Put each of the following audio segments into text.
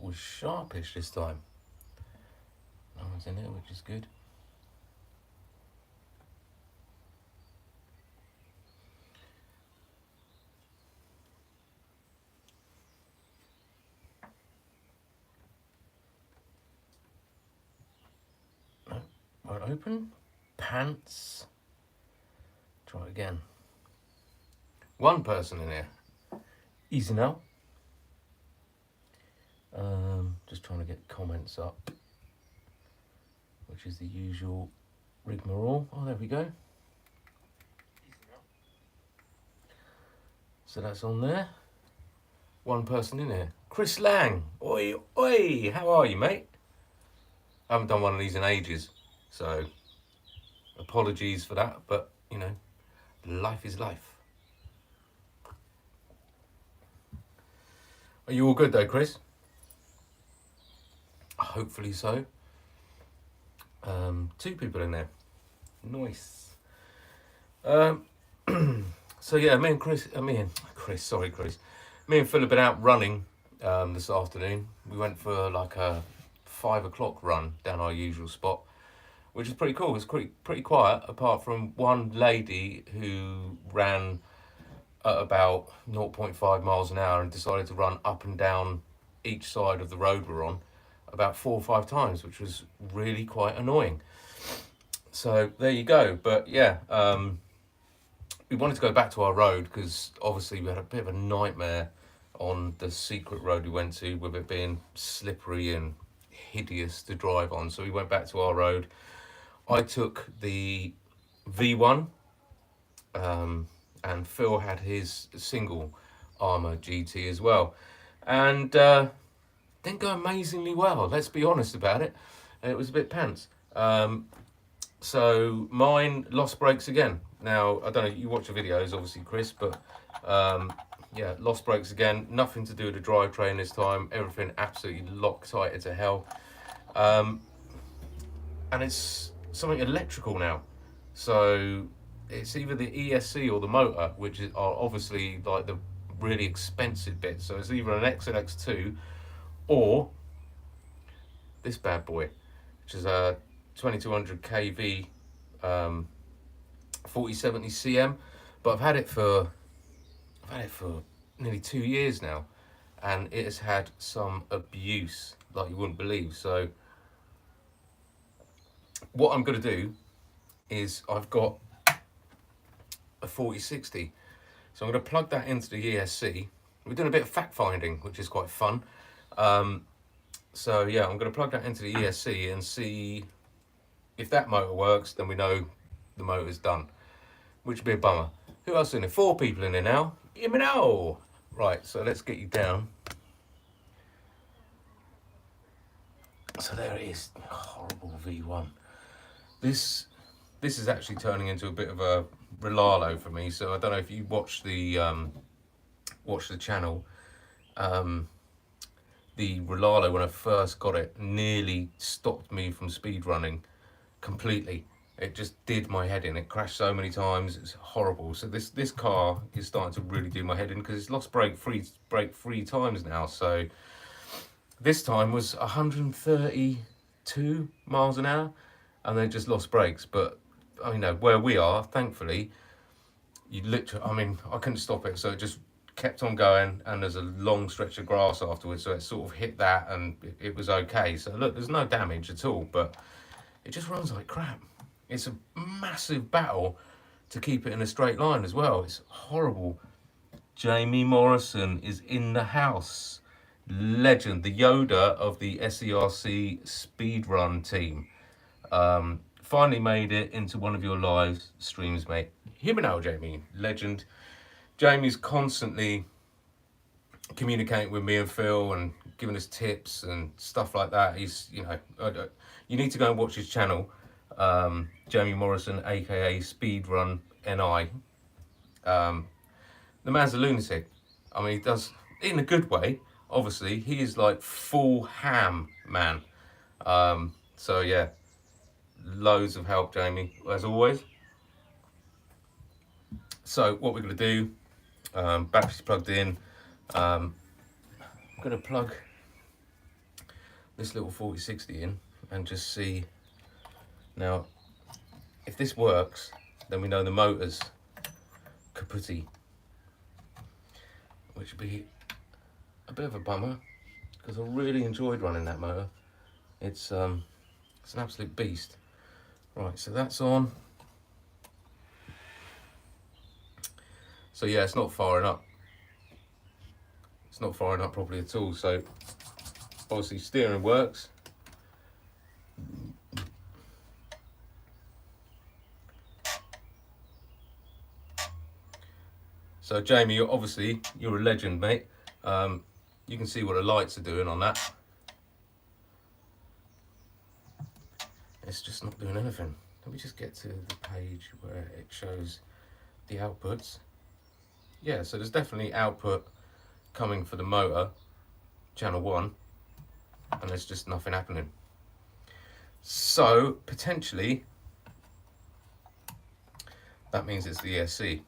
was sharpish this time. No one's in it, which is good. No, won't open. Pants. Try again. One person in here. Easy now. Just trying to get comments up, which is the usual rigmarole. Oh, there we go. So that's on there. One person in here. Chris Lang. Oi, oi. How are you, mate? I haven't done one of these in ages, so apologies for that, but, you know, life is life. Are you all good though, Chris? Hopefully so. 2 people in there. Nice. So yeah, me and Chris. Me and Phil have been out running this afternoon. We went for like a 5 o'clock run down our usual spot, which is pretty cool. It was pretty quiet, apart from one lady who ran at about 0.5 miles an hour and decided to run up and down each side of the road we're on about 4 or 5 times, which was really quite annoying. So there you go. But yeah, we wanted to go back to our road because obviously we had a bit of a nightmare on the secret road we went to, with it being slippery and hideous to drive on. So we went back to our road. I took the V1, and Phil had his single armour GT as well, and didn't go amazingly well. Let's be honest about it. It was a bit pants. So mine lost brakes again. Now, I don't know, you watch the videos, obviously, Chris, but yeah, lost brakes again. Nothing to do with the drivetrain this time. Everything absolutely Loctite to hell. And it's something electrical now. So it's either the ESC or the motor, which are obviously like the really expensive bits. So it's either an XLX2 or this bad boy, which is a 2200 kV 4070 CM. But I've had it for nearly 2 years now, and it has had some abuse like you wouldn't believe. So what I'm going to do is, I've got a 4060, so I'm going to plug that into the ESC. We're doing a bit of fact finding, which is quite fun. So yeah, I'm going to plug that into the ESC and see if that motor works. Then we know the motor's done, which would be a bummer. Who else in there? 4 people in there now. You know. Right, so let's get you down. So there it is. Horrible V1. This is actually turning into a bit of a Relalo for me. So I don't know if you watch the channel. The Relalo, when I first got it, nearly stopped me from speed running completely. It just did my head in. It crashed so many times. It's horrible. So this car is starting to really do my head in, because it's lost brake three times now. So this time was 132 miles an hour, and then just lost brakes. But you know, where we are, thankfully, you literally, I mean, I couldn't stop it, so it just kept on going, and there's a long stretch of grass afterwards, so it sort of hit that, and it was okay. So look, there's no damage at all, but it just runs like crap. It's a massive battle to keep it in a straight line as well. It's horrible. Jamie Morrison is in the house. Legend, the Yoda of the SERC speedrun team. Finally made it into one of your live streams, mate. Hear me now, Jamie. Legend. Jamie's constantly communicating with me and Phil and giving us tips and stuff like that. He's, you know, you need to go and watch his channel, Jamie Morrison, aka Speedrun NI. The man's a lunatic. I mean, he does, in a good way, obviously. He is like full ham, man. So yeah, loads of help, Jamie, as always. So what we're going to do, battery's plugged in. I'm going to plug this little 4060 in and just see. Now, if this works, then we know the motor's kaputty, which would be a bit of a bummer because I really enjoyed running that motor. It's an absolute beast. Right, so that's on. So yeah, it's not firing up. It's not firing up properly at all. So obviously steering works. So Jamie, you're a legend, mate. You can see what the lights are doing on that. It's just not doing anything. Let me just get to the page where it shows the outputs. Yeah, so there's definitely output coming for the motor, channel 1, and there's just nothing happening. So potentially that means it's the ESC.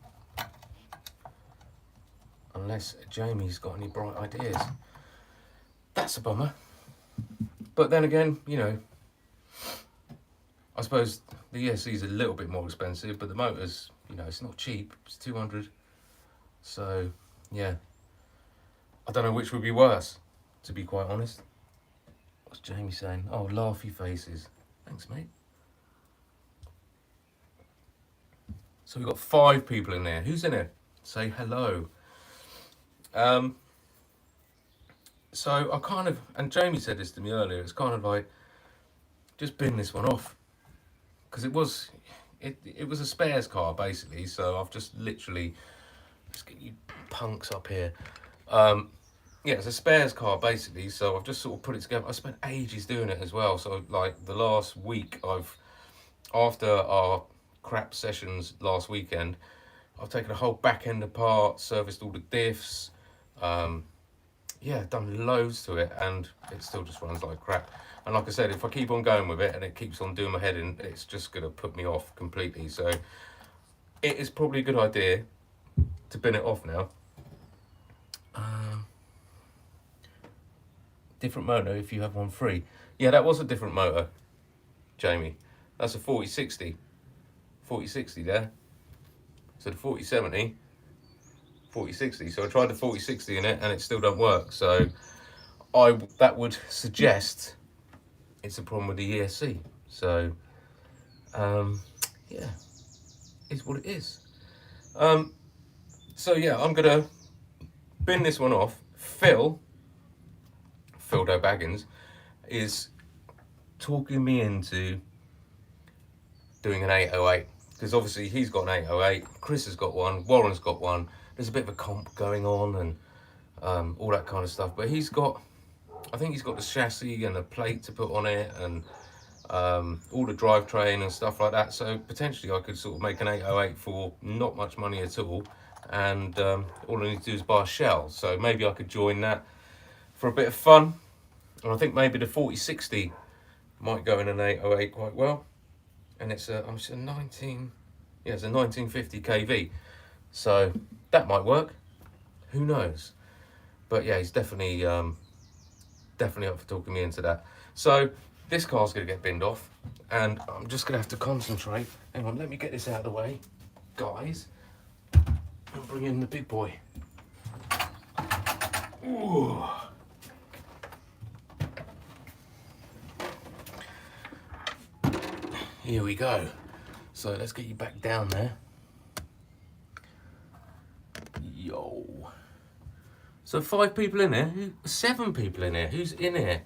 Unless Jamie's got any bright ideas. That's a bummer. But then again, you know, I suppose the ESC is a little bit more expensive, but the motor's, you know, it's not cheap. It's 200. So, yeah. I don't know which would be worse, to be quite honest. What's Jamie saying? Oh, laughy faces. Thanks, mate. So we've got 5 people in there. Who's in it? Say hello. So I kind of, and Jamie said this to me earlier, it's kind of like, just bin this one off. Because it was a spares car, basically, so I've just literally, let's get you punks up here. Yeah, it's a spares car, basically, so I've just sort of put it together. I spent ages doing it as well, so like the last week after our crap sessions last weekend, I've taken the whole back end apart, serviced all the diffs, yeah, done loads to it, and it still just runs like crap. And like I said, if I keep on going with it and it keeps on doing my head in, it's just going to put me off completely. So it is probably a good idea to bin it off now. Different motor if you have one free. Yeah, that was a different motor, Jamie. That's a 4060. 4060 there. So the 4070, 4060. So I tried the 4060 in it and it still don't work. So that would suggest it's a problem with the ESC. So yeah, is what it is. So yeah, I'm gonna bin this one off. Phildo Baggins is talking me into doing an 808, because obviously he's got an 808, Chris has got one, Warren's got one. There's a bit of a comp going on and all that kind of stuff, but I think he's got the chassis and a plate to put on it and all the drivetrain and stuff like that. So potentially I could sort of make an 808 for not much money at all, and all I need to do is buy a shell. So maybe I could join that for a bit of fun. And I think maybe the 4060 might go in an 808 quite well. And it's a 1950 kV. So that might work. Who knows? But yeah, he's definitely up for talking me into that. So this car's going to get binned off, and I'm just going to have to concentrate. Hang on, let me get this out of the way, guys, and bring in the big boy. Ooh. Here we go. So let's get you back down there. Yo. So 5 people in here. 7 people in here. Who's in here?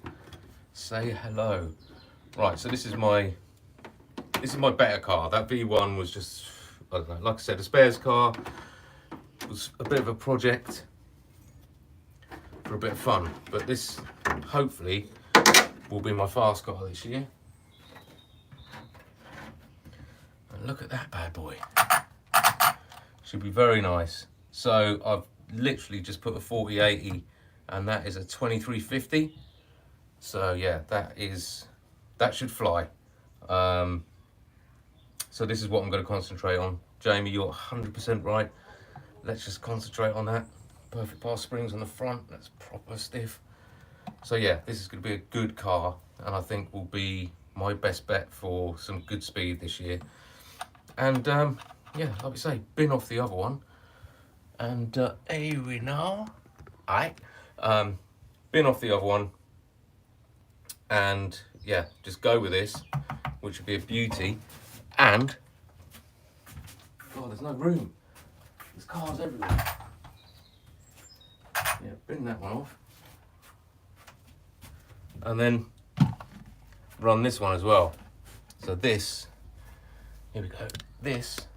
Say hello. Right. So this is my better car. That V1 was just, I don't know, like I said, a spares car. It was a bit of a project for a bit of fun. But this hopefully will be my fast car this year. Look at that bad boy. Should be very nice. So I've literally just put a 4080 and that is a 2350. So yeah, that should fly. So this is what I'm going to concentrate on. Jamie, you're 100% right. Let's just concentrate on that. Perfect pass springs on the front. That's proper stiff. So yeah, this is going to be a good car, and I think will be my best bet for some good speed this year. And yeah, like I say, bin off the other one, and here we know. Aye, bin off the other one, and yeah, just go with this, which would be a beauty. And oh, there's no room. There's cars everywhere. Yeah, bin that one off, and then run this one as well. So this, here we go. This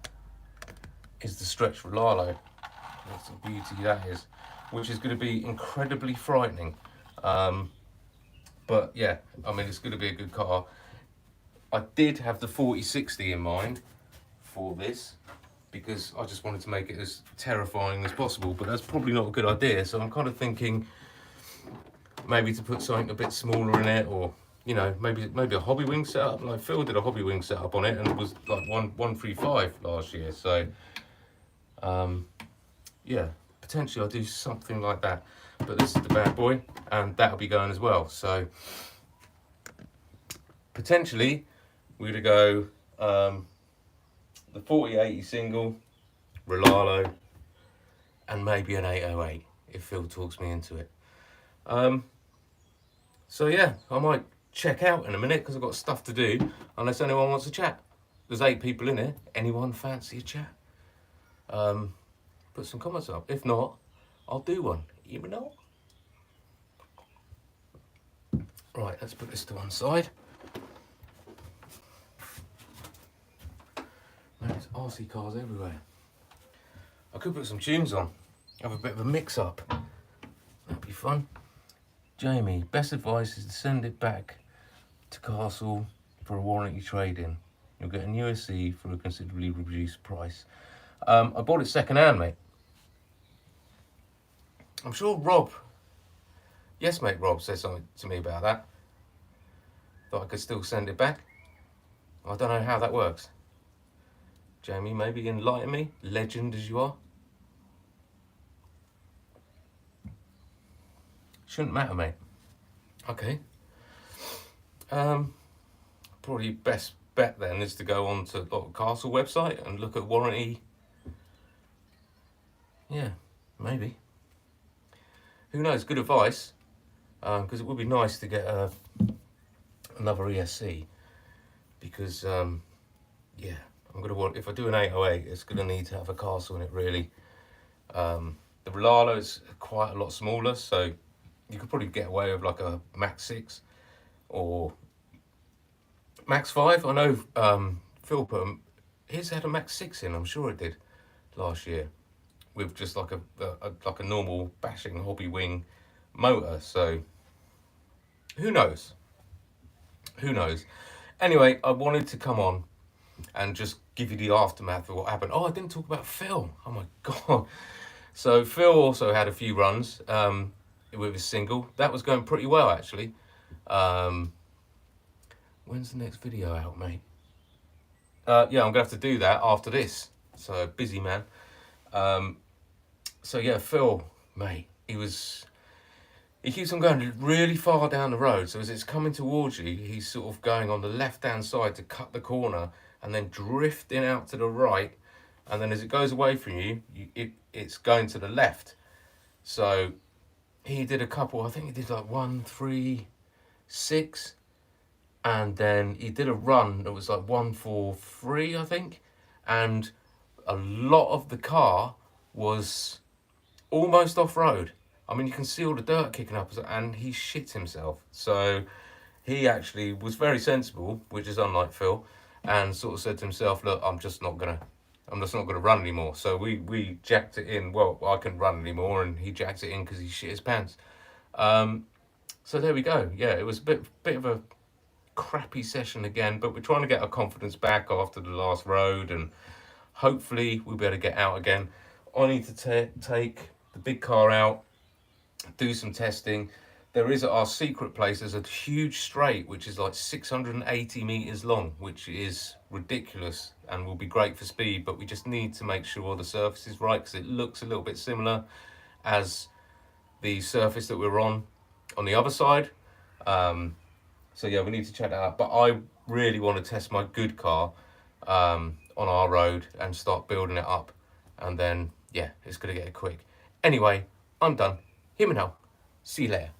is the Stretch Rolalo. That's the beauty that is, which is going to be incredibly frightening. But yeah, I mean, it's going to be a good car. I did have the 4060 in mind for this because I just wanted to make it as terrifying as possible, but that's probably not a good idea. So I'm kind of thinking maybe to put something a bit smaller in it, or you know, maybe a Hobbywing setup. Like Phil did a Hobbywing setup on it, and it was like 135 last year. So yeah, potentially I'll do something like that. But this is the bad boy, and that'll be going as well. So potentially we're gonna go the 4080 single, Rolalo, and maybe an 808 if Phil talks me into it. So yeah, I might check out in a minute because I've got stuff to do, unless anyone wants to chat. There's 8 people in here. Anyone fancy a chat? Put some comments up. If not, I'll do one. You know. Right, let's put this to one side. There's RC cars everywhere. I could put some tunes on. Have a bit of a mix up. That'd be fun. Jamie, best advice is to send it back to Castle for a warranty trade-in. You'll get a new SE for a considerably reduced price. I bought it second hand, mate. I'm sure Rob, yes mate Rob, said something to me about that. That I could still send it back. I don't know how that works. Jamie, maybe enlighten me, legend as you are. Shouldn't matter, mate. Okay. Probably best bet then is to go on to the Castle website and look at warranty. Yeah, maybe. Who knows? Good advice. Because it would be nice to get another ESC. Because yeah, I'm gonna want, if I do an 808, it's gonna need to have a Castle in it really. The Rolalo is quite a lot smaller, so you could probably get away with like a Max 6 or Max 5. I know Phil put his had a Max 6 in, I'm sure it did, last year, with just like a normal bashing Hobbywing motor. So who knows? Who knows? Anyway, I wanted to come on and just give you the aftermath of what happened. Oh, I didn't talk about Phil. Oh my god. So Phil also had a few runs with his single. That was going pretty well actually. When's the next video out, mate? Yeah, I'm gonna have to do that after this. So busy man. So yeah, Phil, mate, he keeps on going really far down the road. So as it's coming towards you, he's sort of going on the left-hand side to cut the corner and then drifting out to the right. And then as it goes away from you, it's going to the left. So he did a couple, I think he did like 1, 3, 6. And then he did a run that was like 1, 4, 3, I think. And a lot of the car was almost off-road. I mean, you can see all the dirt kicking up, and he shit himself. So he actually was very sensible, which is unlike Phil, and sort of said to himself, look, I'm just not gonna run anymore. So we jacked it in. Well, I couldn't run anymore, and he jacked it in because he shit his pants. So there we go. Yeah, it was a bit of a crappy session again, but we're trying to get our confidence back after the last road, and hopefully we'll be able to get out again. I need to take the big car out, do some testing. There is at our secret place, there's a huge straight which is like 680 meters long, which is ridiculous and will be great for speed, but we just need to make sure the surface is right because it looks a little bit similar as the surface that we're on. on the other side. So yeah, we need to check that out. But I really want to test my good car on our road and start building it up. And then, yeah, it's going to get quick. Anyway, I'm done. Hear me now. See you later.